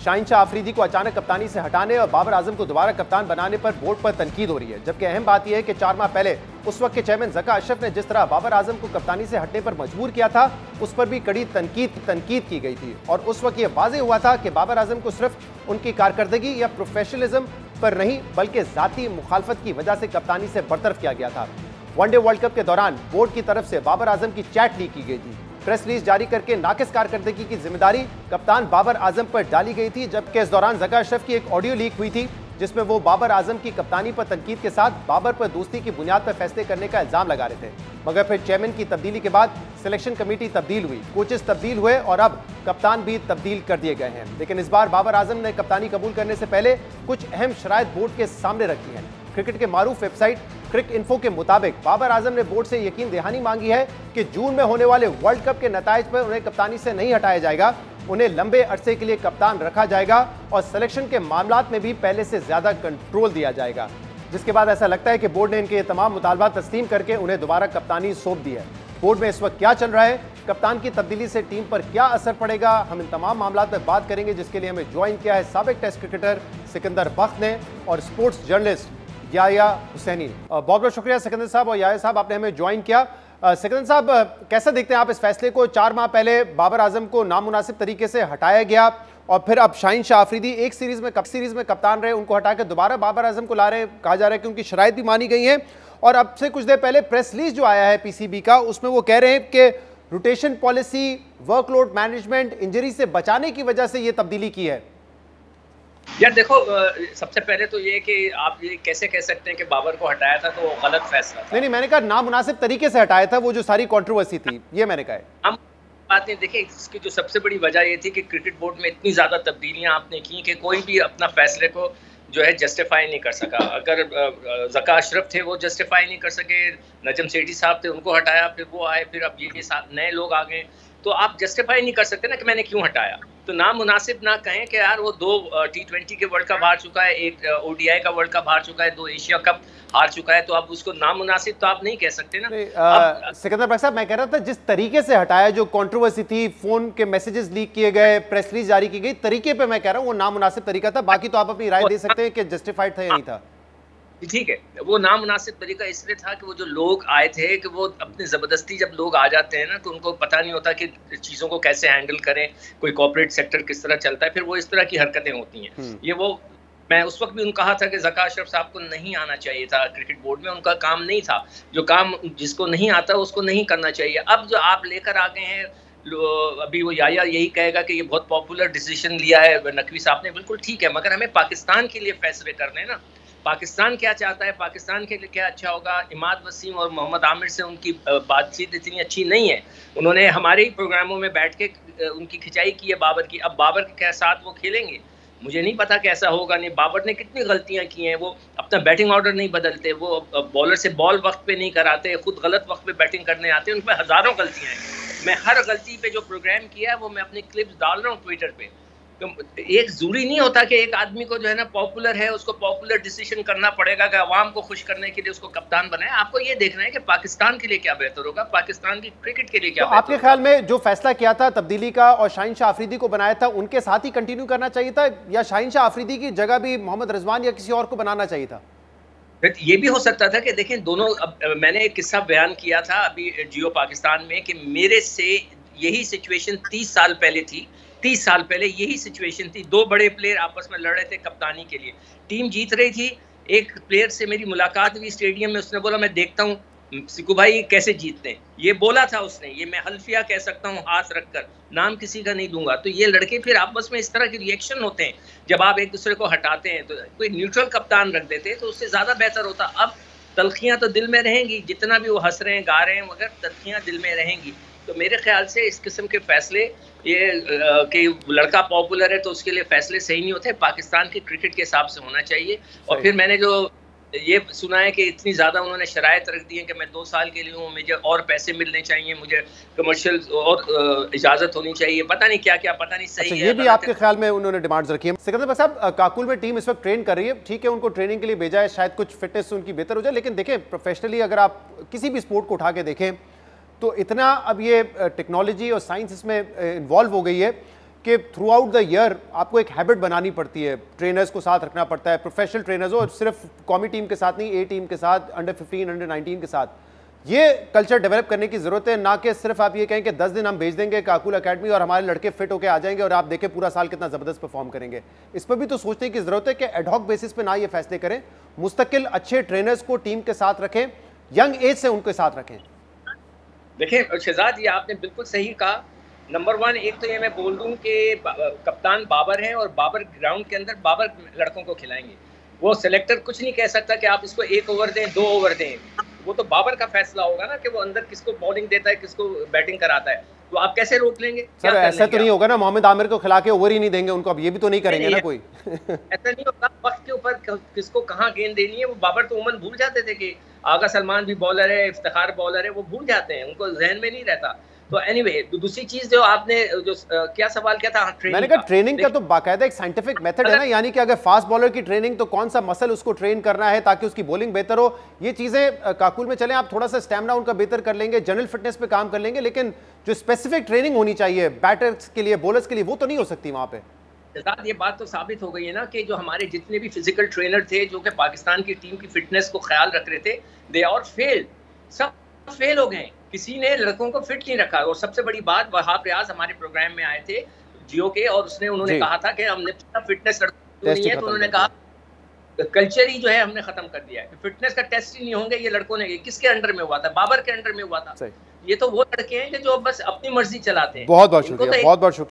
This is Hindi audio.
शाहिनशाह आफरीदी को अचानक कप्तानी से हटाने और बाबर आजम को दोबारा कप्तान बनाने पर बोर्ड पर तनकीद हो रही है। जबकि अहम बात यह है कि 4 माह पहले उस वक्त के चेयरमैन ज़का अशरफ ने जिस तरह बाबर आजम को कप्तानी से हटने पर मजबूर किया था, उस पर भी कड़ी तनकीद की गई थी। और उस वक्त यह वाज़ेह हुआ था कि बाबर आजम को सिर्फ उनकी कारकर्दगी या प्रोफेशनलिज्म पर नहीं बल्कि ज़ाती मुखालफत की वजह से कप्तानी से बरतरफ किया गया था। वनडे वर्ल्ड कप के दौरान बोर्ड की तरफ से बाबर आजम की चैट लीक की गई थी। प्रेस रिलीज जारी करके नाकिस कारकर्दगी की जिम्मेदारी कप्तान बाबर आजम पर डाली गई थी। जबकि इस दौरान ज़का अशरफ की एक ऑडियो लीक हुई थी जिसमें वो बाबर आजम की कप्तानी पर तनकीद के साथ बाबर पर दोस्ती की बुनियाद पर फैसले करने का इल्जाम लगा रहे थे। मगर फिर चेयरमैन की तब्दीली के बाद सिलेक्शन कमेटी तब्दील हुई, कोचेस तब्दील हुए और अब कप्तान भी तब्दील कर दिए गए हैं। लेकिन इस बार बाबर आजम ने कप्तानी कबूल करने से पहले कुछ अहम शराइत बोर्ड के सामने रखी हैं। क्रिकेट के मारूफ वेबसाइट क्रिक इन्फो के मुताबिक बाबर आजम ने बोर्ड से यकीन दहानी मांगी है कि जून में होने वाले वर्ल्ड कप के नताइज पर उन्हें कप्तानी से नहीं हटाया जाएगा, उन्हें लंबे अरसे के लिए कप्तान रखा जाएगा और सिलेक्शन के मामलात में भी पहले से ज्यादा कंट्रोल दिया जाएगा। जिसके बाद ऐसा लगता है कि बोर्ड ने इनके तमाम मुतालबा तस्लीम करके उन्हें दोबारा कप्तानी सौंप दी है। बोर्ड में इस वक्त क्या चल रहा है, कप्तान की तब्दीली से टीम पर क्या असर पड़ेगा, हम इन तमाम मामलात पर बात करेंगे, जिसके लिए हमें ज्वाइन किया है साबिक टेस्ट क्रिकेटर सिकंदर बख्त ने और स्पोर्ट्स जर्नलिस्ट याया हुसैनी। बहुत बहुत शुक्रिया सिकंदर साहब और याया साहब, आपने हमें ज्वाइन किया। सिकंदर साहब, कैसा देखते हैं आप इस फैसले को? 4 माह पहले बाबर आजम को नामुनासिब तरीके से हटाया गया और फिर अब शाहिनशाह आफरीदी एक सीरीज में कप्तान रहे, उनको हटाकर दोबारा बाबर आजम को ला रहे हैं। कहा जा रहा है कि उनकी शराइत भी मानी गई हैं और अब से कुछ देर पहले प्रेस रिलीज जो आया है पीसीबी का, उसमें वो कह रहे हैं कि rotation policy, workload management, injury से बचाने की वजह से ये तब्दीली की है। यार देखो, सबसे पहले तो ये कि आप ये कैसे कह सकते हैं कि बाबर को हटाया था तो वो गलत फैसला था। नहीं, मैंने कहा नामुनासिब तरीके से हटाया था, वो जो सारी कंट्रोवर्सी थी, ये मैंने कहा है। हम बात नहीं, देखिए इसकी जो सबसे बड़ी वजह ये थी कि क्रिकेट बोर्ड में इतनी ज्यादा तब्दीलियां आपने की कि कोई भी अपना फैसले को जो है जस्टिफाई नहीं कर सका। अगर ज़का अशरफ थे वो जस्टिफाई नहीं कर सके, नजम सेठी साहब थे उनको हटाया, फिर वो आए, फिर अब ये नए लोग आ गए, तो आप जस्टिफाई नहीं कर सकते ना कि मैंने क्यों हटाया। तो नामुनासिब ना कहें कि यार वो 2 T20 के वर्ल्ड कप हार चुका है, एक ODI का वर्ल्ड कप हार चुका है, 2 एशिया कप हार चुका है, तो अब उसको नामुनासिब तो आप नहीं कह सकते ना। सिकंदर बख्त साहब, मैं कह रहा था जिस तरीके से हटाया, जो कंट्रोवर्सी थी, फोन के मैसेजेस लीक किए गए, प्रेस रिलीज जारी की गई, तरीके पे मैं कह रहा हूँ वो नामुनासिब तरीका था। बाकी तो आप अपनी राय दे सकते हैं कि जस्टिफाइड था या नहीं था। ठीक है, वो नामुनासिब तरीका इसलिए था कि वो जो लोग आए थे कि वो अपनी ज़बरदस्ती, जब लोग आ जाते हैं ना तो उनको पता नहीं होता कि चीज़ों को कैसे हैंडल करें, कोई कॉर्पोरेट सेक्टर किस तरह चलता है, फिर वो इस तरह की हरकतें होती हैं। ये वो मैं उस वक्त भी उनको कहा था कि ज़का अशरफ साहब को नहीं आना चाहिए था क्रिकेट बोर्ड में, उनका काम नहीं था, जो काम जिसको नहीं आता उसको नहीं करना चाहिए। अब जो आप लेकर आ गए हैं, अभी वो याया यही कहेगा कि ये बहुत पॉपुलर डिसीजन लिया है नकवी साहब ने, बिल्कुल ठीक है, मगर हमें पाकिस्तान के लिए फैसले करने हैं ना। पाकिस्तान क्या चाहता है, पाकिस्तान के लिए क्या अच्छा होगा। इमाद वसीम और मोहम्मद आमिर से उनकी बातचीत इतनी अच्छी नहीं है, उन्होंने हमारे ही प्रोग्रामों में बैठ के उनकी खिंचाई की है बाबर की। अब बाबर के साथ वो खेलेंगे, मुझे नहीं पता कैसा होगा। नहीं, बाबर ने कितनी गलतियां की हैं, वो अपना बैटिंग ऑर्डर नहीं बदलते, वो बॉलर से बॉल वक्त पे नहीं कराते, खुद गलत वक्त पे बैटिंग करने आते हैं, उन पर हज़ारों गलतियां हैं। मैं हर गलती पे जो प्रोग्राम किया है वो मैं अपनी क्लिप्स डाल रहा हूँ ट्विटर पे। तो एक जरूरी नहीं होता कि एक आदमी को जो है ना पॉपुलर है उसको पॉपुलर डिसीजन करना पड़ेगा कि आवाम को खुश करने के लिए उसको कप्तान बनाए। आपको ये देखना है कि पाकिस्तान के लिए क्या बेहतर होगा, पाकिस्तान की क्रिकेट के लिए क्या बेहतर होगा। आपके ख्याल में जो फैसला किया था तब्दीली का और शाहिनशाह आफरीदी को बनाया था, उनके साथ ही कंटिन्यू करना चाहिए था या शाहिनशाह आफरीदी की जगह भी मोहम्मद रिजवान या किसी और को बनाना चाहिए था? ये भी हो सकता था कि देखें दोनों, अब मैंने एक किस्सा बयान किया था अभी जियो पाकिस्तान में कि मेरे से यही सिचुएशन 30 साल पहले थी। 30 साल पहले यही सिचुएशन थी, 2 बड़े प्लेयर आपस में लड़ रहे थे कप्तानी के लिए, टीम जीत रही थी। एक प्लेयर से मेरी मुलाकात हुई स्टेडियम में, उसने बोला मैं देखता हूँ सिकू भाई कैसे जीतते हैं, ये बोला था उसने। ये मैं हल्फिया कह सकता हूँ हाथ रखकर, नाम किसी का नहीं दूंगा। तो ये लड़के फिर आपस में इस तरह के रिएक्शन होते हैं जब आप एक दूसरे को हटाते हैं। तो कोई न्यूट्रल कप्तान रख देते तो उससे ज़्यादा बेहतर होता। अब तलखियाँ तो दिल में रहेंगी, जितना भी वो हंस रहे हैं गा रहे हैं, मगर तलखियाँ दिल में रहेंगी। तो मेरे ख्याल से इस किस्म के फैसले, ये कि लड़का पॉपुलर है तो उसके लिए फैसले सही नहीं होते, पाकिस्तान की क्रिकेट के हिसाब से होना चाहिए। और फिर मैंने जो ये सुना है कि इतनी ज़्यादा उन्होंने शराइत रख दी है कि मैं 2 साल के लिए हूँ, मुझे और पैसे मिलने चाहिए, मुझे कमर्शियल और इजाज़त होनी चाहिए, पता नहीं क्या क्या, पता नहीं सही है। ये भी आपके ख्याल में उन्होंने डिमांड्स रखी है? सिकंदर बख्त साहब, काकुल में टीम इस वक्त ट्रेन कर रही है, ठीक है, उनको ट्रेनिंग के लिए भेजा है, शायद कुछ फिटनेस उनकी बेहतर हो जाए, लेकिन देखें प्रोफेशनली अगर आप किसी भी स्पोर्ट को उठा के देखें तो इतना अब ये टेक्नोलॉजी और साइंस इसमें इन्वॉल्व हो गई है कि थ्रू आउट द ईयर आपको एक हैबिट बनानी पड़ती है, ट्रेनर्स को साथ रखना पड़ता है, प्रोफेशनल ट्रेनर्स हो, सिर्फ कौमी टीम के साथ नहीं, ए टीम के साथ, अंडर 15, अंडर 19 के साथ, ये कल्चर डेवलप करने की जरूरत है। ना कि सिर्फ आप ये कहें कि 10 दिन हम भेज देंगे काकुल अकेडमी और हमारे लड़के फिट होकर आ जाएंगे और आप देखें पूरा साल कितना जबरदस्त परफॉर्म करेंगे। इस पर भी तो सोचने की जरूरत है कि एडहॉक बेसिस पे ना ये फैसले करें, मुस्तकिल अच्छे ट्रेनर्स को टीम के साथ रखें, यंग एज से उनके साथ रखें। देखिए शहजाद, ये आपने बिल्कुल सही कहा। नंबर 1, एक तो ये मैं बोल दूं कि कप्तान बाबर हैं और बाबर ग्राउंड के अंदर बाबर लड़कों को खिलाएंगे। वो सिलेक्टर कुछ नहीं कह सकता कि आप इसको 1 ओवर दें, 2 ओवर दें। वो तो बाबर का फैसला होगा ना कि वो अंदर किसको बॉलिंग देता है, किसको बैटिंग कराता है। तो आप कैसे रोक लेंगे? सर ऐसा तो नहीं होगा ना, मोहम्मद आमिर को खिला के ओवर ही नहीं देंगे उनको, अब ये भी तो नहीं करेंगे ना कोई। ऐसा नहीं होगा। वक्त के ऊपर किसको कहाँ गेंद देनी है, वो बाबर तो उमन भूल जाते थे कि आगा सलमान भी बॉलर है, इफ्तिखार बॉलर है, वो भूल जाते हैं, उनको जहन में नहीं रहता। तो एनीवे, दूसरी चीज जो आपने जो क्या सवाल किया था, मैंने कहा ट्रेनिंग का तो बाकायदा एक साइंटिफिक मेथड है ना, यानी कि अगर फास्ट बॉलर की ट्रेनिंग तो कौन सा मसल उसको ट्रेन करना है ताकि उसकी बॉलिंग बेहतर हो, ये चीजें काकुल में चले, आप थोड़ा सा स्टैमिना उनका बेहतर कर लेंगे, जनरल फिटनेस पे काम कर लेंगे, लेकिन जो स्पेसिफिक ट्रेनिंग होनी चाहिए बैटर्स के लिए, बॉलर्स के लिए, वो तो नहीं हो सकती वहां पे। ये बात तो साबित हो गई है ना कि जो हमारे जितने भी फिजिकल ट्रेनर थे जो कि पाकिस्तान की टीम की फिटनेस को ख्याल रख रहे थे, दे आर फेल, सब फेल हो गए। किसी ने लड़कों को फिट नहीं रखा। और सबसे बड़ी बात, वहाब रियाज हमारे प्रोग्राम में आए थे जियो के, और उन्होंने कहा था कि हमने फिटनेस लड़कों नहीं है, तो उन्होंने कहा कल्चर ही जो है हमने खत्म कर दिया है, फिटनेस का टेस्ट ही नहीं होंगे। ये लड़कों ने किसके अंडर में हुआ था? बाबर के अंडर में हुआ था। ये तो वो लड़के हैं कि जो बस अपनी मर्जी चलाते हैं। बहुत बहुत शुक्रिया, बहुत बहुत शुक्रिया।